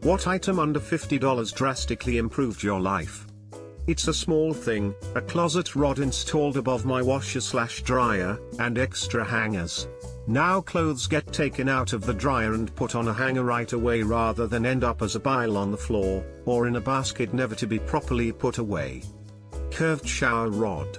What item under $50 drastically improved your life? It's a small thing, a closet rod installed above my washer/dryer, and extra hangers. Now clothes get taken out of the dryer and put on a hanger right away rather than end up as a pile on the floor, or in a basket never to be properly put away. Curved shower rod.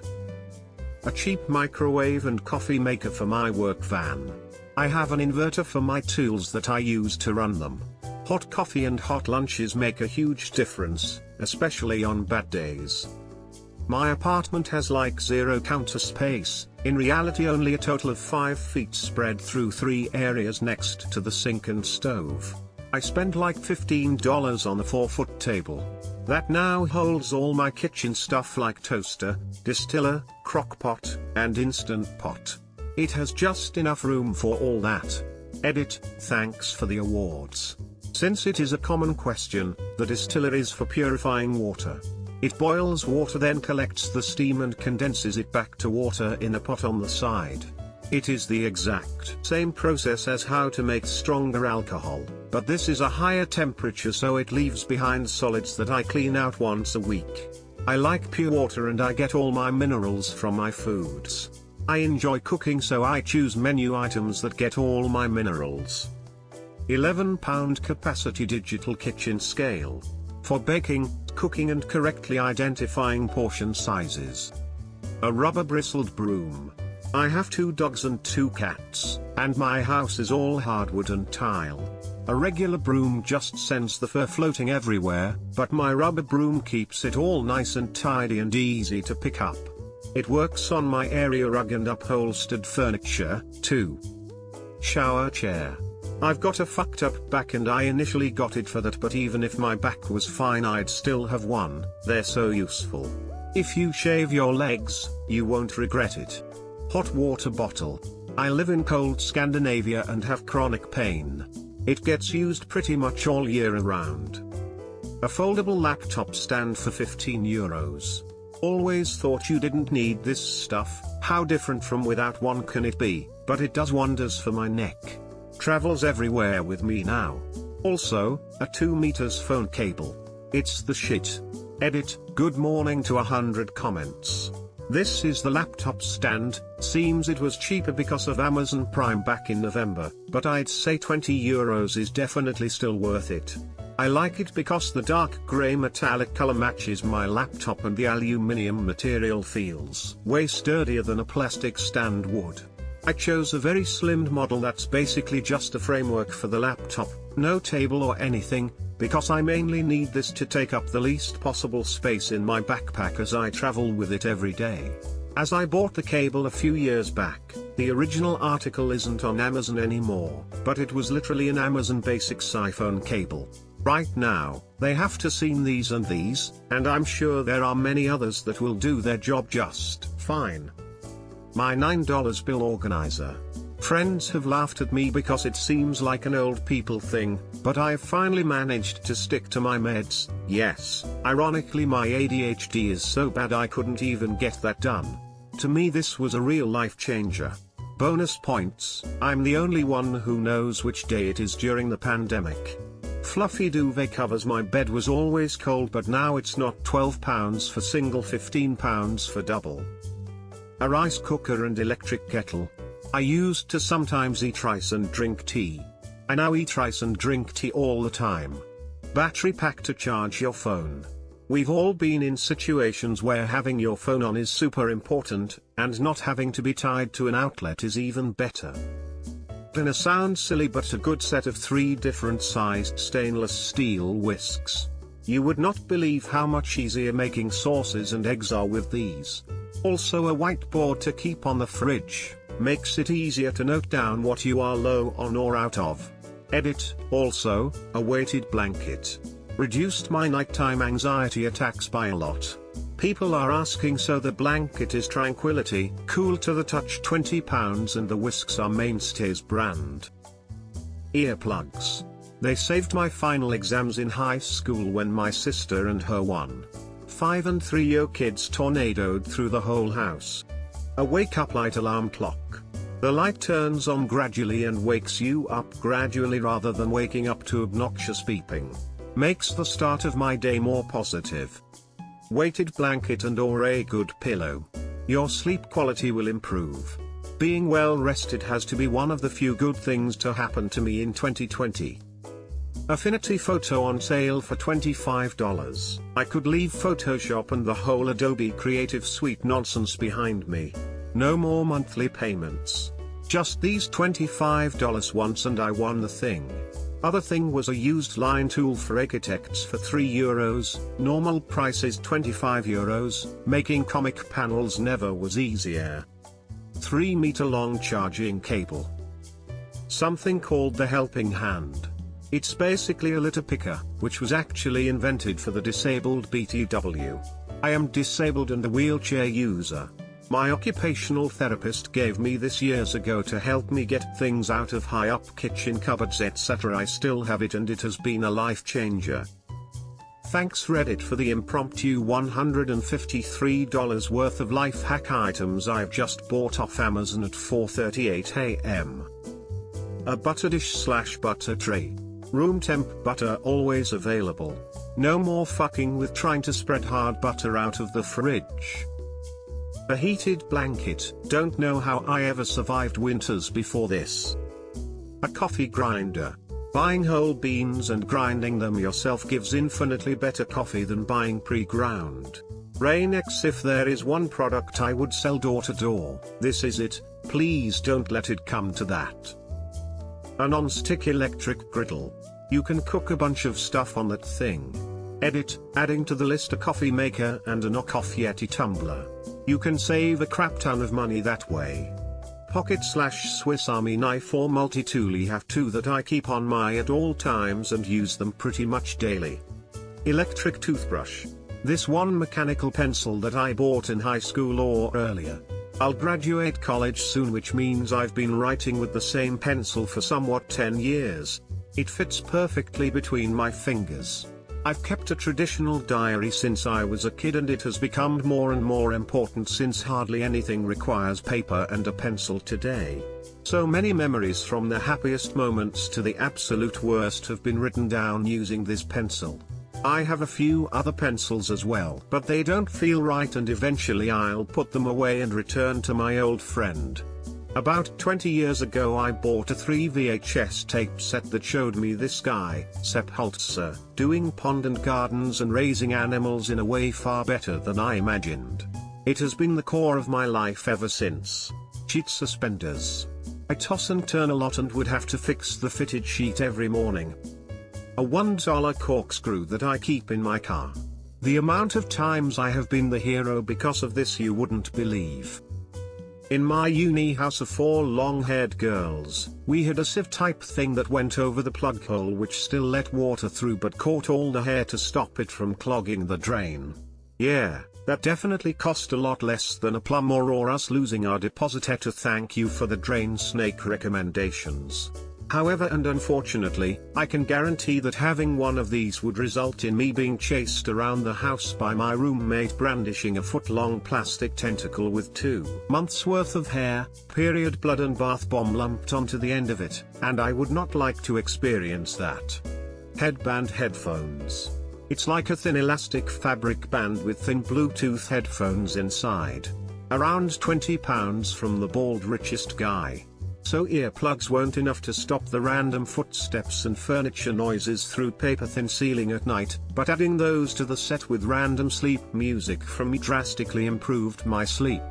A cheap microwave and coffee maker for my work van. I have an inverter for my tools that I use to run them. Hot coffee and hot lunches make a huge difference, especially on bad days. My apartment has like zero counter space, in reality only a total of 5 feet spread through 3 areas next to the sink and stove. I spent like $15 on a 4-foot table. That now holds all my kitchen stuff like toaster, distiller, crock pot, and instant pot. It has just enough room for all that. Edit, thanks for the awards. Since it is a common question, the distiller is for purifying water. It boils water then collects the steam and condenses it back to water in a pot on the side. It is the exact same process as how to make stronger alcohol, but this is a higher temperature so it leaves behind solids that I clean out once a week. I like pure water and I get all my minerals from my foods. I enjoy cooking so I choose menu items that get all my minerals. 11-pound capacity digital kitchen scale. For baking, cooking and correctly identifying portion sizes. A rubber bristled broom. I have 2 dogs and 2 cats, and my house is all hardwood and tile. A regular broom just sends the fur floating everywhere, but my rubber broom keeps it all nice and tidy and easy to pick up. It works on my area rug and upholstered furniture, too. Shower chair. I've got a fucked up back and I initially got it for that, but even if my back was fine I'd still have one. They're so useful. If you shave your legs, you won't regret it. Hot water bottle. I live in cold Scandinavia and have chronic pain. It gets used pretty much all year around. A foldable laptop stand for €15. Always thought you didn't need this stuff, how different from without one can it be, but it does wonders for my neck. Travels everywhere with me now. Also, a 2 meters phone cable. It's the shit. Edit, good morning to 100 comments. This is the laptop stand, seems it was cheaper because of Amazon Prime back in November, but I'd say €20 is definitely still worth it. I like it because the dark grey metallic color matches my laptop and the aluminium material feels way sturdier than a plastic stand would. I chose a very slimmed model that's basically just a framework for the laptop, no table or anything, because I mainly need this to take up the least possible space in my backpack as I travel with it every day. As I bought the cable a few years back, the original article isn't on Amazon anymore, but it was literally an Amazon Basics iPhone cable. Right now, they have to seen these, and I'm sure there are many others that will do their job just fine. My $9 bill organizer. Friends have laughed at me because it seems like an old people thing, but I've finally managed to stick to my meds. Yes, ironically my ADHD is so bad I couldn't even get that done. To me this was a real life changer. Bonus points, I'm the only one who knows which day it is during the pandemic. Fluffy duvet covers. My bed was always cold but now it's not. £12 for single, £15 for double. A rice cooker and electric kettle. I used to sometimes eat rice and drink tea. I now eat rice and drink tea all the time. Battery pack to charge your phone. We've all been in situations where having your phone on is super important, and not having to be tied to an outlet is even better. Gonna sound silly but a good set of 3 different sized stainless steel whisks. You would not believe how much easier making sauces and eggs are with these. Also a whiteboard to keep on the fridge, makes it easier to note down what you are low on or out of. Edit, also, a weighted blanket. Reduced my nighttime anxiety attacks by a lot. People are asking, so the blanket is Tranquility, cool to the touch, £20, and the whisks are Mainstays brand. Earplugs. They saved my final exams in high school when my sister and her 1, 5 and 3-year kids tornadoed through the whole house. A wake-up light alarm clock. The light turns on gradually and wakes you up gradually rather than waking up to obnoxious beeping. Makes the start of my day more positive. Weighted blanket and or a good pillow. Your sleep quality will improve. Being well rested has to be one of the few good things to happen to me in 2020. Affinity Photo on sale for $25. I could leave Photoshop and the whole Adobe Creative Suite nonsense behind me. No more monthly payments. Just these $25 once and I won the thing. Other thing was a used line tool for architects for €3, normal price is €25, making comic panels never was easier. 3-meter long charging cable. Something called the helping hand. It's basically a litter picker, which was actually invented for the disabled BTW. I am disabled and a wheelchair user. My occupational therapist gave me this years ago to help me get things out of high-up kitchen cupboards etc. I still have it and it has been a life changer. Thanks Reddit for the impromptu $153 worth of life hack items I've just bought off Amazon at 4:38 AM. A butter dish / butter tray. Room temp butter always available. No more fucking with trying to spread hard butter out of the fridge. A heated blanket. Don't know how I ever survived winters before this. A coffee grinder. Buying whole beans and grinding them yourself gives infinitely better coffee than buying pre-ground. Rain-X. If there is one product I would sell door to door, this is it. Please don't let it come to that. A non-stick electric griddle. You can cook a bunch of stuff on that thing. Edit, adding to the list a coffee maker and a knockoff Yeti tumbler. You can save a crap ton of money that way. Pocket / Swiss Army knife or multi-tool. I have two that I keep on my at all times and use them pretty much daily. Electric toothbrush. This one mechanical pencil that I bought in high school or earlier. I'll graduate college soon, which means I've been writing with the same pencil for somewhat 10 years. It fits perfectly between my fingers. I've kept a traditional diary since I was a kid and it has become more and more important since hardly anything requires paper and a pencil today. So many memories from the happiest moments to the absolute worst have been written down using this pencil. I have a few other pencils as well, but they don't feel right and eventually I'll put them away and return to my old friend. About 20 years ago I bought a 3 VHS tape set that showed me this guy, Sepp Holzer, doing pond and gardens and raising animals in a way far better than I imagined. It has been the core of my life ever since. Sheet suspenders. I toss and turn a lot and would have to fix the fitted sheet every morning. A $1 corkscrew that I keep in my car. The amount of times I have been the hero because of this you wouldn't believe. In my uni house of 4 long-haired girls, we had a sieve type thing that went over the plug hole which still let water through but caught all the hair to stop it from clogging the drain. Yeah, that definitely cost a lot less than a plumber or us losing our deposit. To thank you for the drain snake recommendations. However, and unfortunately, I can guarantee that having one of these would result in me being chased around the house by my roommate brandishing a foot-long plastic tentacle with 2 months worth of hair, period blood and bath bomb lumped onto the end of it, and I would not like to experience that. Headband headphones. It's like a thin elastic fabric band with thin Bluetooth headphones inside. Around £20 from the bald richest guy. So earplugs weren't enough to stop the random footsteps and furniture noises through paper-thin ceiling at night, but adding those to the set with random sleep music from me drastically improved my sleep.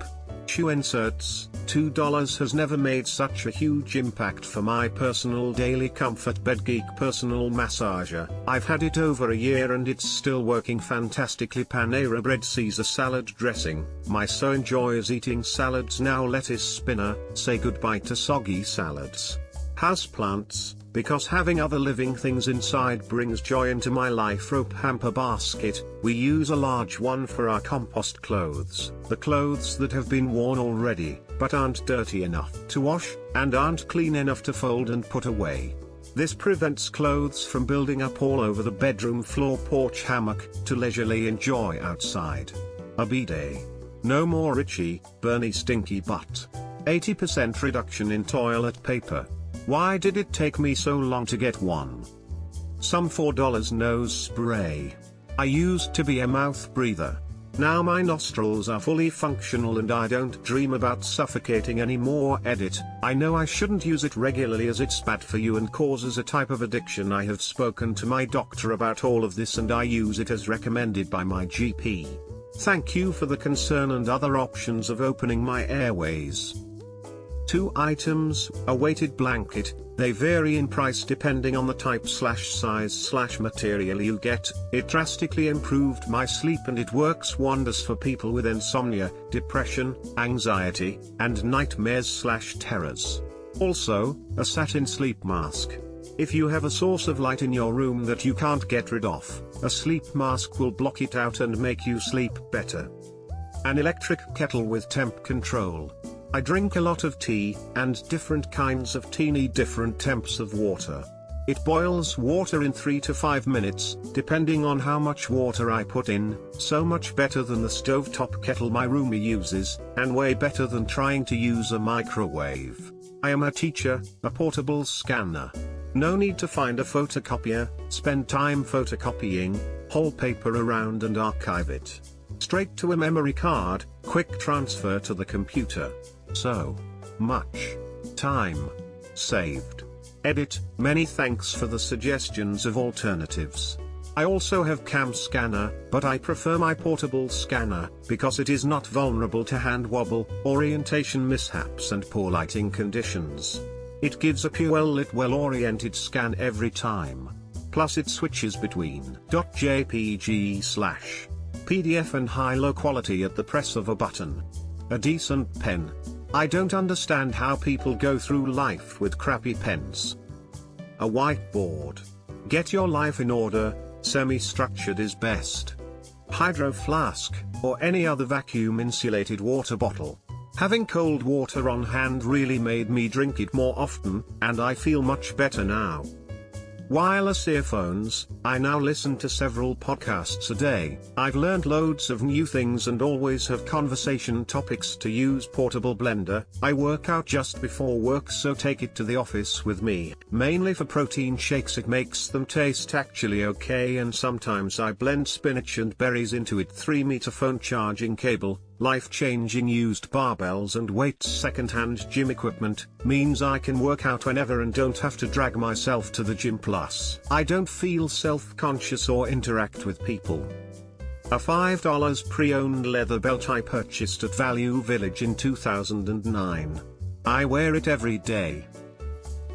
Shoe inserts. $2 has never made such a huge impact for my personal daily comfort. BedGeek personal massager. I've had it over a year and it's still working fantastically. Panera bread Caesar salad dressing. My son enjoys eating salads now. Lettuce spinner. Say goodbye to soggy salads. Houseplants, because having other living things inside brings joy into my life. Rope hamper basket. We use a large one for our compost clothes, the clothes that have been worn already, but aren't dirty enough to wash, and aren't clean enough to fold and put away. This prevents clothes from building up all over the bedroom floor, porch, hammock, to leisurely enjoy outside. A bidet. No more itchy, burny, stinky butt. 80% reduction in toilet paper. Why did it take me so long to get one? Some $4 nose spray. I used to be a mouth breather. Now my nostrils are fully functional and I don't dream about suffocating anymore. Edit. I know I shouldn't use it regularly as it's bad for you and causes a type of addiction. I have spoken to my doctor about all of this and I use it as recommended by my GP. Thank you for the concern and other options of opening my airways. 2 items, a weighted blanket. They vary in price depending on the type/size/material you get. It drastically improved my sleep and it works wonders for people with insomnia, depression, anxiety, and nightmares/terrors. Also, a satin sleep mask. If you have a source of light in your room that you can't get rid of, a sleep mask will block it out and make you sleep better. An electric kettle with temp control. I drink a lot of tea, and different kinds of tea need different temps of water. It boils water in 3 to 5 minutes, depending on how much water I put in, so much better than the stovetop kettle my roomie uses, and way better than trying to use a microwave. I am a teacher, a portable scanner. No need to find a photocopier, spend time photocopying, whole paper around and archive it. Straight to a memory card, quick transfer to the computer. So much time saved. Edit. Many thanks for the suggestions of alternatives. I also have cam scanner, but I prefer my portable scanner, because it is not vulnerable to hand wobble, orientation mishaps and poor lighting conditions. It gives a pure well-lit well-oriented scan every time. Plus it switches between .jpg/PDF and high-low quality at the press of a button. A decent pen. I don't understand how people go through life with crappy pens. A whiteboard. Get your life in order, semi-structured is best. Hydro flask, or any other vacuum-insulated water bottle. Having cold water on hand really made me drink it more often, and I feel much better now. Wireless earphones. I now listen to several podcasts a day. I've learned loads of new things and always have conversation topics to use. Portable blender. I work out just before work, so take it to the office with me. Mainly for protein shakes, it makes them taste actually okay, and sometimes I blend spinach and berries into it. 3-meter phone charging cable. Life-changing used barbells and weights. Second-hand gym equipment means I can work out whenever and don't have to drag myself to the gym. Plus, I don't feel self-conscious or interact with people. A $5 pre-owned leather belt I purchased at Value Village in 2009. I wear it every day.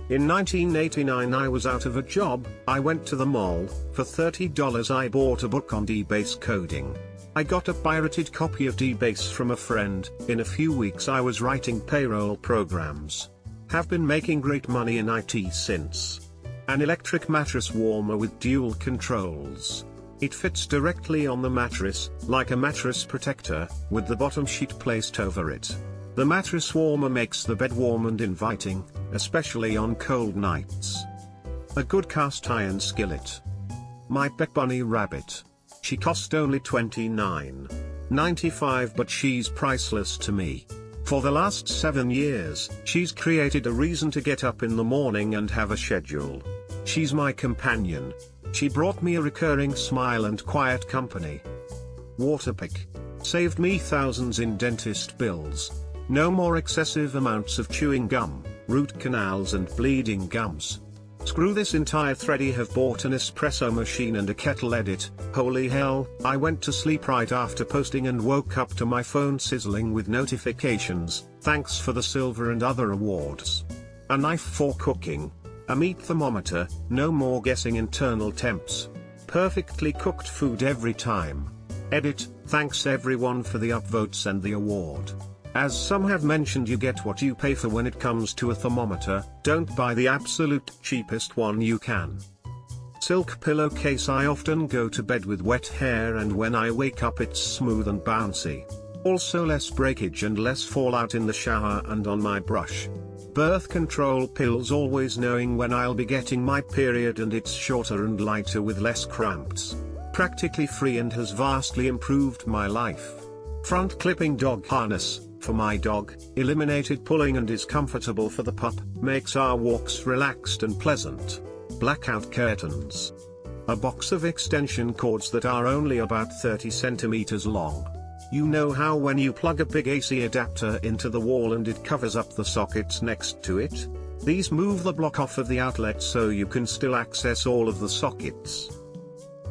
In 1989 I was out of a job. I went to the mall. For $30 I bought a book on DBase coding. I got a pirated copy of DBase from a friend. In a few weeks I was writing payroll programs. Have been making great money in IT since. An electric mattress warmer with dual controls. It fits directly on the mattress, like a mattress protector, with the bottom sheet placed over it. The mattress warmer makes the bed warm and inviting, especially on cold nights. A good cast iron skillet. My pet bunny rabbit. She cost only $29.95, but she's priceless to me. For the last 7 years, she's created a reason to get up in the morning and have a schedule. She's my companion. She brought me a recurring smile and quiet company. Waterpick. Saved me thousands in dentist bills. No more excessive amounts of chewing gum, root canals and bleeding gums. Screw this entire thready. Have bought an espresso machine and a kettle. Edit. Holy hell, I went to sleep right after posting and woke up to my phone sizzling with notifications. Thanks for the silver and other awards. A knife for cooking. A meat thermometer. No more guessing internal temps. Perfectly cooked food every time. Edit. Thanks everyone for the upvotes and the award. As some have mentioned, you get what you pay for when it comes to a thermometer. Don't buy the absolute cheapest one you can. Silk pillowcase. I often go to bed with wet hair, and when I wake up it's smooth and bouncy. Also less breakage and less fallout in the shower and on my brush. Birth control pills. Always knowing when I'll be getting my period, and it's shorter and lighter with less cramps. Practically free and has vastly improved my life. Front clipping dog harness. For my dog, eliminated pulling and is comfortable for the pup, makes our walks relaxed and pleasant. Blackout curtains. A box of extension cords that are only about 30 centimeters long. You know how when you plug a big AC adapter into the wall and it covers up the sockets next to it? These move the block off of the outlet so you can still access all of the sockets.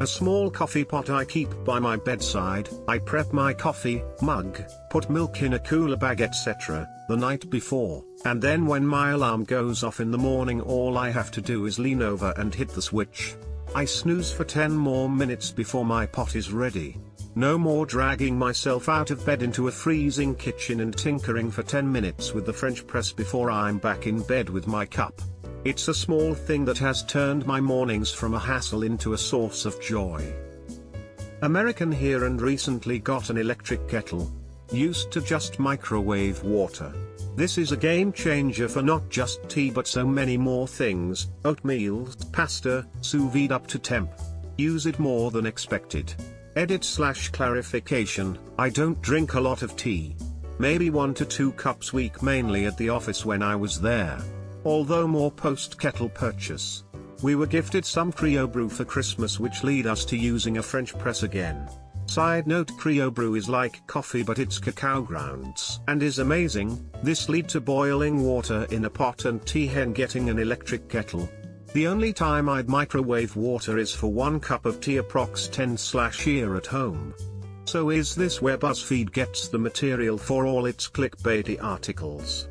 A small coffee pot I keep by my bedside. I prep my coffee mug, put milk in a cooler bag etc. the night before, and then when my alarm goes off in the morning all I have to do is lean over and hit the switch. I snooze for 10 more minutes before my pot is ready. No more dragging myself out of bed into a freezing kitchen and tinkering for 10 minutes with the French press before I'm back in bed with my cup. It's a small thing that has turned my mornings from a hassle into a source of joy. American here and recently got an electric kettle. Used to just microwave water. This is a game changer for not just tea but so many more things: oatmeal, pasta, sous vide up to temp. Use it more than expected. Edit/clarification, I don't drink a lot of tea. Maybe 1 to 2 cups week, mainly at the office when I was there. Although more post-kettle purchase. We were gifted some Cryo Brew for Christmas which lead us to using a French press again. Side note: Cryo Brew is like coffee but it's cacao grounds and is amazing. This lead to boiling water in a pot and tea hen getting an electric kettle. The only time I'd microwave water is for 1 cup of tea approx 10/year at home. So is this where BuzzFeed gets the material for all its clickbaity articles.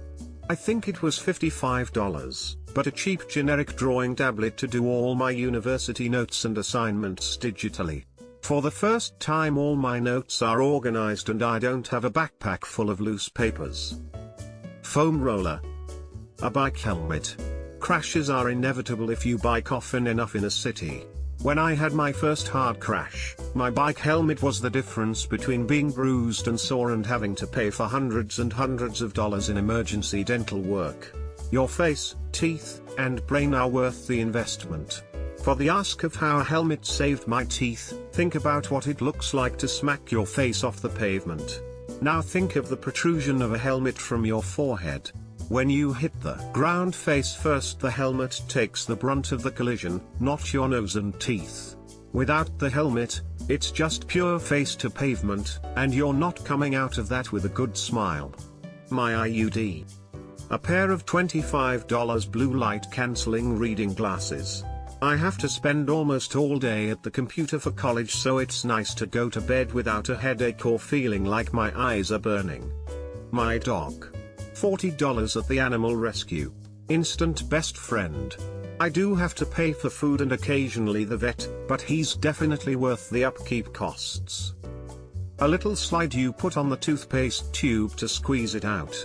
I think it was $55, but a cheap generic drawing tablet to do all my university notes and assignments digitally. For the first time all my notes are organized and I don't have a backpack full of loose papers. Foam roller. A bike helmet. Crashes are inevitable if you bike often enough in a city. When I had my first hard crash, my bike helmet was the difference between being bruised and sore and having to pay for hundreds and hundreds of dollars in emergency dental work. Your face, teeth, and brain are worth the investment. For the ask of how a helmet saved my teeth, think about what it looks like to smack your face off the pavement. Now think of the protrusion of a helmet from your forehead. When you hit the ground face first, the helmet takes the brunt of the collision, not your nose and teeth. Without the helmet, it's just pure face to pavement, and you're not coming out of that with a good smile. My IUD. A pair of $25 blue light cancelling reading glasses. I have to spend almost all day at the computer for college, so it's nice to go to bed without a headache or feeling like my eyes are burning. My dog. $40 at the animal rescue. Instant best friend. I do have to pay for food and occasionally the vet, but he's definitely worth the upkeep costs. A little slide you put on the toothpaste tube to squeeze it out.